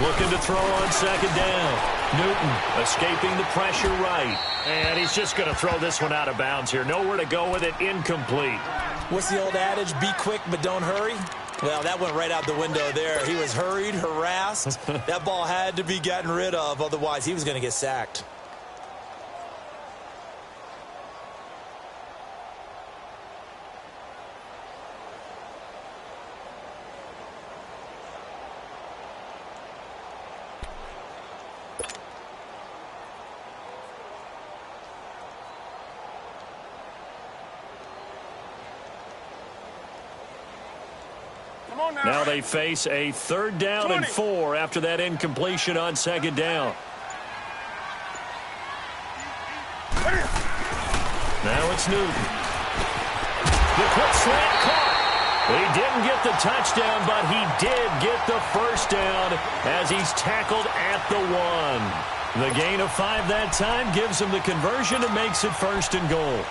Looking to throw on second down. Newton escaping the pressure right. And he's just going to throw this one out of bounds here. Nowhere to go with it. Incomplete. What's the old adage? Be quick, but don't hurry. Well, that went right out the window there. He was hurried, harassed. That ball had to be gotten rid of. Otherwise, he was going to get sacked. Now they face a 3rd down and 4 after that incompletion on second down. Now it's Newton. The quick slant caught. He didn't get the touchdown, but he did get the first down as he's tackled at the 1. The gain of 5 that time gives him the conversion and makes it 1st and goal.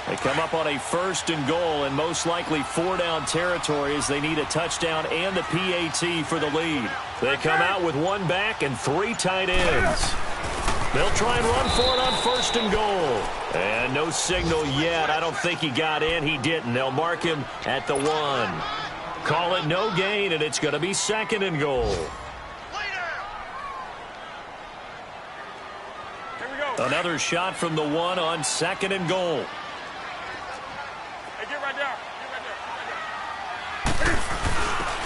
They come up on a 1st and goal and most likely 4-down territory as they need a touchdown and the PAT for the lead. They come out with 1 back and 3 tight ends. They'll try and run for it on 1st and goal. And no signal yet. I don't think he got in. He didn't. They'll mark him at the 1. Call it no gain, and it's going to be 2nd and goal. Here we go. Another shot from the 1 on 2nd and goal. Hey, get right there.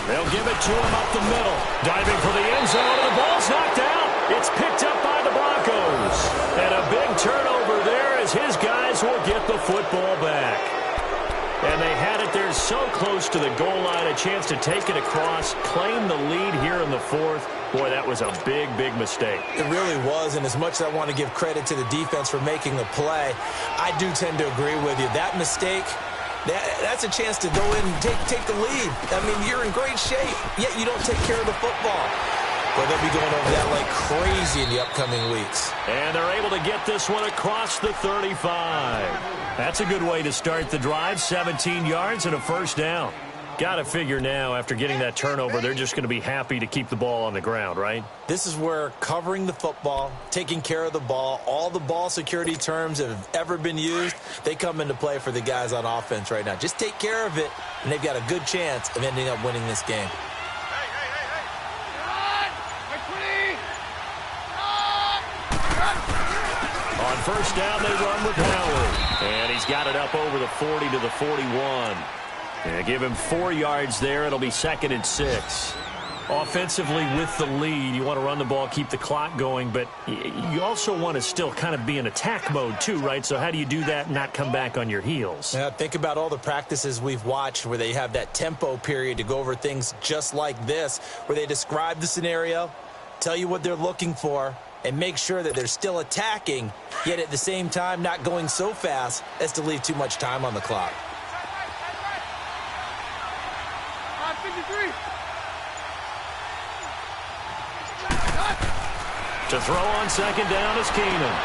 They'll give it to him up the middle. Diving for the end zone, and the ball's knocked out. It's picked up by the Broncos. And a big turnover there as his guys will get the football back. And they had it there so close to the goal line, a chance to take it across, claim the lead here in the 4th. Boy, that was a big, big mistake. It really was, and as much as I want to give credit to the defense for making the play, I do tend to agree with you. That mistake, that's a chance to go in and take the lead. I mean, you're in great shape, yet you don't take care of the football. Well, they'll be going over that like crazy in the upcoming weeks. And they're able to get this one across the 35. That's a good way to start the drive. 17 yards and a 1st down. Got to figure now, after getting that turnover, they're just going to be happy to keep the ball on the ground, right? This is where covering the football, taking care of the ball, all the ball security terms that have ever been used, they come into play for the guys on offense right now. Just take care of it, and they've got a good chance of ending up winning this game. On 1st down, they run with Howard. And he's got it up over the 40 to the 41. And give him 4 yards there. It'll be 2nd and 6. Offensively with the lead, you want to run the ball, keep the clock going, but you also want to still kind of be in attack mode too, right? So how do you do that and not come back on your heels? Yeah, think about all the practices we've watched where they have that tempo period to go over things just like this, where they describe the scenario, tell you what they're looking for, and make sure that they're still attacking, yet at the same time not going so fast as to leave too much time on the clock. 53. To throw on 2nd down is Keenum.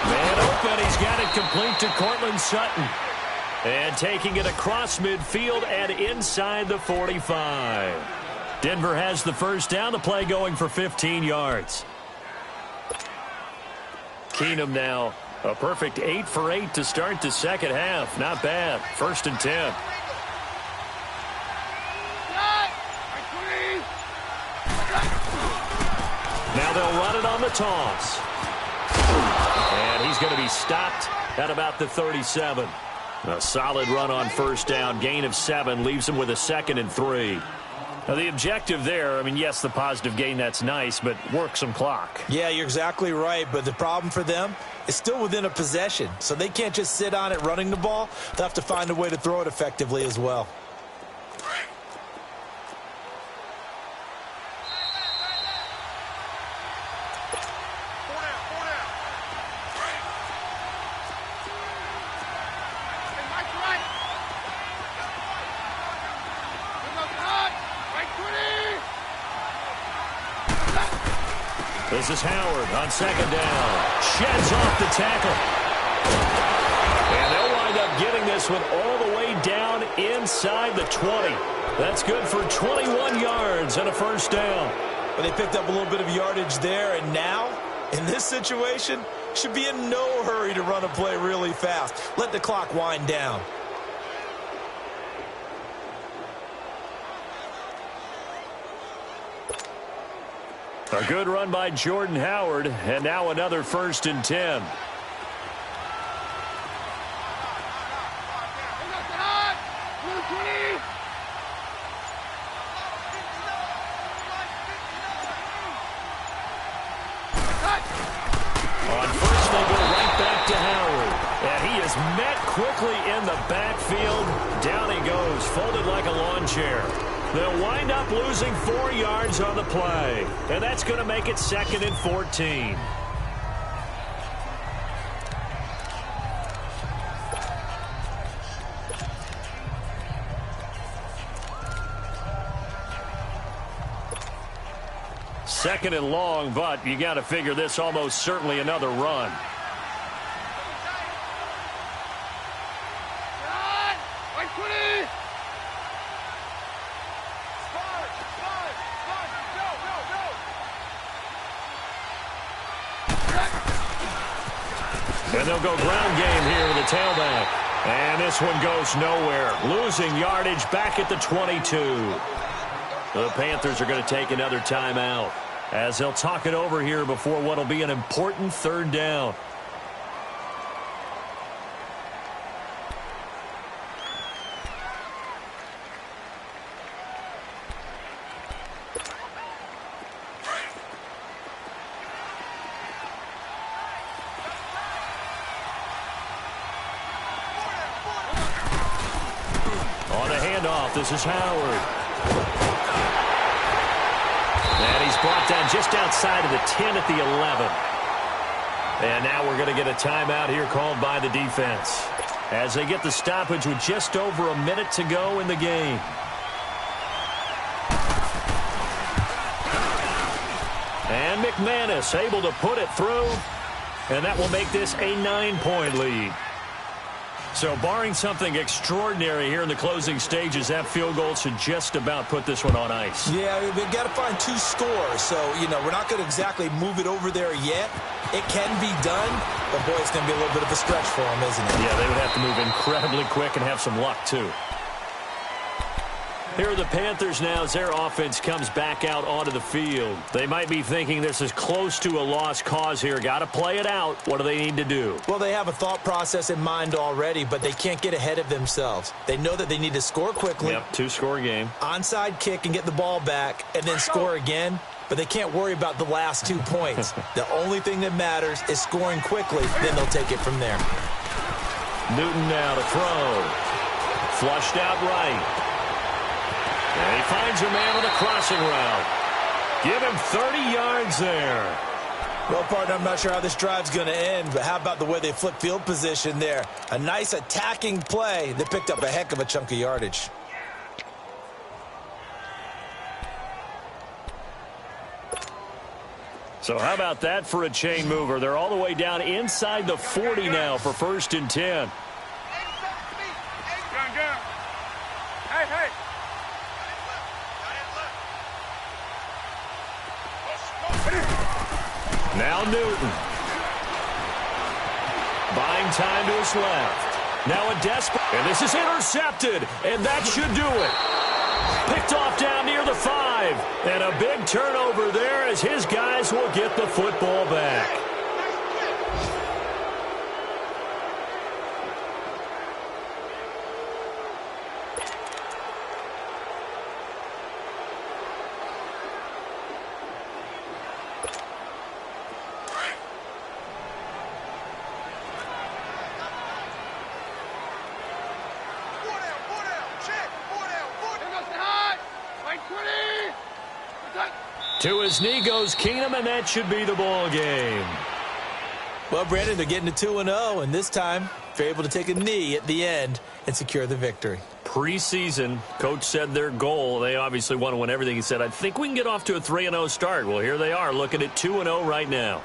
Man open, he's got it complete to Cortland Sutton. And taking it across midfield and inside the 45. Denver has the 1st down, the play going for 15 yards. Keenum now a perfect 8 for 8 to start the 2nd half. Not bad. 1st and 10. Now they'll run it on the toss. And he's going to be stopped at about the 37. A solid run on 1st down. Gain of 7 leaves him with a 2nd and 3. Now, the objective there, I mean, yes, the positive gain, that's nice, but work some clock. Yeah, you're exactly right, but the problem for them is still within a possession, so they can't just sit on it running the ball. They'll have to find a way to throw it effectively as well. This is Howard on 2nd down. Sheds off the tackle. And they'll wind up getting this this one all the way down inside the 20. That's good for 21 yards and a first down. But they picked up a little bit of yardage there, and now, in this situation, should be in no hurry to run a play really fast. Let the clock wind down. A good run by Jordan Howard, and now another 1st and 10. On first, they go right back to Howard. And he is met quickly in the backfield. Down he goes, folded like a lawn chair. They'll wind up losing 4 yards on the play. And that's going to make it 2nd and 14. Second and long, but you got to figure this almost certainly another run. And they'll go ground game here with the tailback. And this one goes nowhere. Losing yardage back at the 22. The Panthers are going to take another timeout as they'll talk it over here before what will be an important 3rd down. On the handoff, this is Howard. And he's brought down just outside of the 10 at the 11. And now we're going to get a timeout here called by the defense as they get the stoppage with just over a minute to go in the game. And McManus able to put it through, and that will make this a 9-point lead. So barring something extraordinary here in the closing stages, that field goal should just about put this one on ice. Yeah, we've got to find 2 scores. So, we're not going to exactly move it over there yet. It can be done, but, boy, it's going to be a little bit of a stretch for them, isn't it? Yeah, they would have to move incredibly quick and have some luck, too. Here are the Panthers now as their offense comes back out onto the field. They might be thinking this is close to a lost cause here. Got to play it out. What do they need to do? Well, they have a thought process in mind already, but they can't get ahead of themselves. They know that they need to score quickly. Yep, 2-score game. Onside kick and get the ball back and then score again. But they can't worry about the last 2 points. The only thing that matters is scoring quickly. Then they'll take it from there. Newton now to throw. Flushed out right. And he finds a man on the crossing route. Give him 30 yards there. Well, partner, I'm not sure how this drive's going to end, but how about the way they flip field position there? A nice attacking play that picked up a heck of a chunk of yardage. So how about that for a chain mover? They're all the way down inside the 40 now for 1st and 10. Hey. Now Newton. Buying time to his left. Now a desperate. And this is intercepted. And that should do it. Picked off down near the 5. And a big turnover there as his guys will get the football back. To his knee goes Keenum, and that should be the ball game. Well, Brandon, they're getting to 2-0, and this time they're able to take a knee at the end and secure the victory. Preseason, coach said their goal, they obviously want to win everything. He said, I think we can get off to a 3-0 start. Well, here they are looking at 2-0 right now.